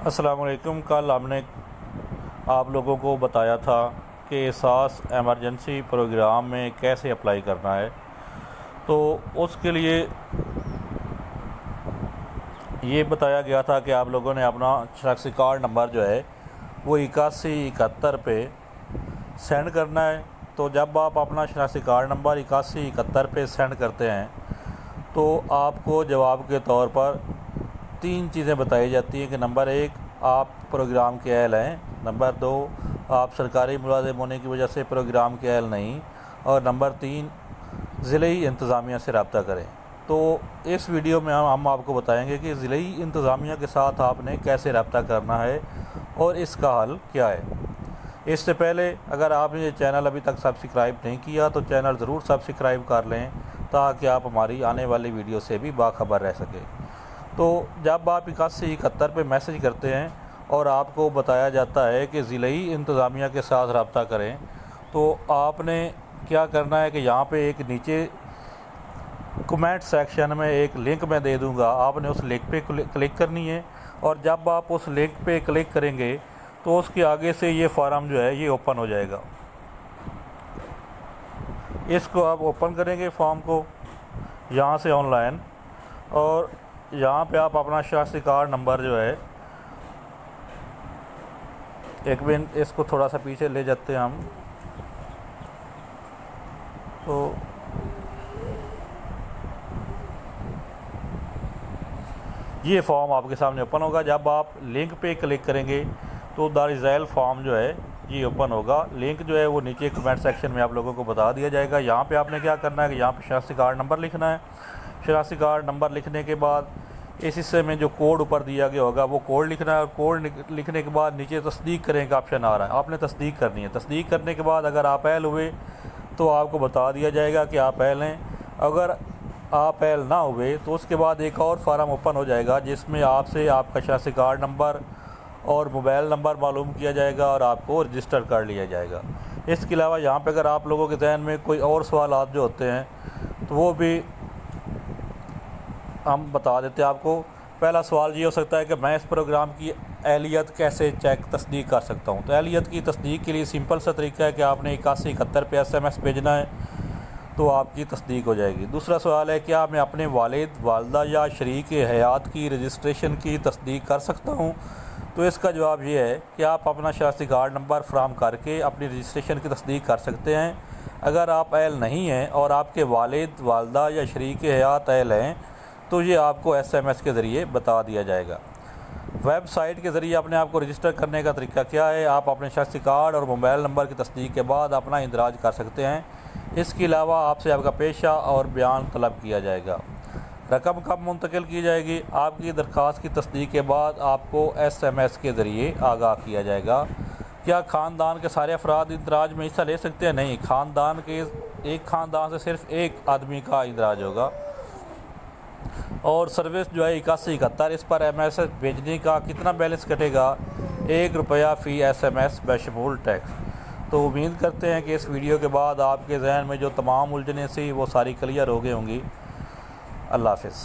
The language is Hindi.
अस्सलाम वालेकुम। कल हमने आप लोगों को बताया था कि एहसास एमरजेंसी प्रोग्राम में कैसे अप्लाई करना है। तो उसके लिए ये बताया गया था कि आप लोगों ने अपना शनाख्ती कार्ड नंबर जो है वो 8171 पे सेंड करना है। तो जब आप अपना शनाख्ती कार्ड नंबर 8171 पे सेंड करते हैं तो आपको जवाब के तौर पर 3 चीज़ें बताई जाती हैं कि नंबर 1 आप प्रोग्राम के अहल हैं, नंबर 2 आप सरकारी मुलाजिम होने की वजह से प्रोग्राम के अहल नहीं, और नंबर 3 ज़िले इंतज़ामिया से रब्ता करें। तो इस वीडियो में हम आपको बताएंगे कि ज़िले इंतज़ामिया के साथ आपने कैसे रब्ता करना है और इसका हल क्या है। इससे पहले अगर आपने ये चैनल अभी तक सब्सक्राइब नहीं किया तो चैनल ज़रूर सब्सक्राइब कर लें ताकि आप हमारी आने वाली वीडियो से भी बाखबर रह सकें। तो जब आप 8171 पे मैसेज करते हैं और आपको बताया जाता है कि ज़िले इंतज़ामिया के साथ रब्ता करें, तो आपने क्या करना है कि यहाँ पे एक नीचे कमेंट सेक्शन में एक लिंक मैं दे दूँगा, आपने उस लिंक पे क्लिक करनी है। और जब आप उस लिंक पे क्लिक करेंगे तो उसके आगे से ये फॉर्म जो है ये ओपन हो जाएगा। इसको आप ओपन करेंगे फॉर्म को यहाँ से ऑनलाइन, और यहाँ पे आप अपना शनाख्ती कार्ड नंबर जो है, एक मिनट इसको थोड़ा सा पीछे ले जाते हैं हम। तो ये फॉर्म आपके सामने ओपन होगा। जब आप लिंक पे क्लिक करेंगे तो द रिज़ल्ट फॉर्म जो है ये ओपन होगा। लिंक जो है वो नीचे कमेंट सेक्शन में आप लोगों को बता दिया जाएगा। यहाँ पे आपने क्या करना है कि यहाँ पे शनाख्ती कार्ड नंबर लिखना है। शनाख्ती कार्ड नंबर लिखने के बाद इस हिस्से में जो कोड ऊपर दिया गया होगा वो कोड लिखना है, और कोड लिखने के बाद नीचे तस्दीक करें का ऑप्शन आ रहा है, आपने तस्दीक करनी है। तस्दीक करने के बाद अगर आप अहल हुए तो आपको बता दिया जाएगा कि आप अहल हैं। अगर आप अहल ना हुए तो उसके बाद एक और फार्म ओपन हो जाएगा जिसमें आपसे आपका शनाख्ती कार्ड नंबर और मोबाइल नंबर मालूम किया जाएगा और आपको रजिस्टर कर लिया जाएगा। इसके अलावा यहाँ पे अगर आप लोगों के जहन में कोई और सवाल जो होते हैं तो वो भी हम बता देते हैं आपको। पहला सवाल ये हो सकता है कि मैं इस प्रोग्राम की अहलियत कैसे तस्दीक कर सकता हूँ। तो अहलियत की तस्दीक के लिए सिंपल सा तरीका है कि आपने 8171 पे SMS भेजना है तो आपकी तस्दीक हो जाएगी। दूसरा सवाल है क्या मैं अपने वालिद, वालदा या शरीक हयात की रजिस्ट्रेशन की तस्दीक कर सकता हूँ। तो इसका जवाब ये है कि आप अपना शनाख्ती कार्ड नंबर फ्राहम करके अपनी रजिस्ट्रेशन की तस्दीक कर सकते हैं। अगर आप अहल नहीं हैं और आपके वालिद, वालदा या शरीक हयात अहल हैं तो ये आपको SMS के ज़रिए बता दिया जाएगा। वेबसाइट के ज़रिए अपने आप को रजिस्टर करने का तरीका क्या है, आप अपने शनाख्ती कार्ड और मोबाइल नंबर की तस्दीक के बाद अपना इंदराज कर सकते हैं। इसके अलावा आपसे आपका पेशा और बयान तलब किया जाएगा। रकम कब मुंतकिल की जाएगी, आपकी दरख्वास्त की तस्दीक के बाद आपको SMS के ज़रिए आगाह किया जाएगा। क्या ख़ानदान के सारे अफराद इंदराज में हिस्सा ले सकते हैं? नहीं, ख़ानदान के एक ख़ानदान से सिर्फ एक आदमी का इंदराज होगा। और सर्विस जो है 8171, इस पर SMS भेजने का कितना बैलेंस कटेगा? ₹1 फ़ी SMS बशमूल टैक्स। तो उम्मीद करते हैं कि इस वीडियो के बाद आपके जहन में जो तमाम उलझनें थी वो सारी क्लियर हो गई होंगी। अल्लाह हाफ़िज़।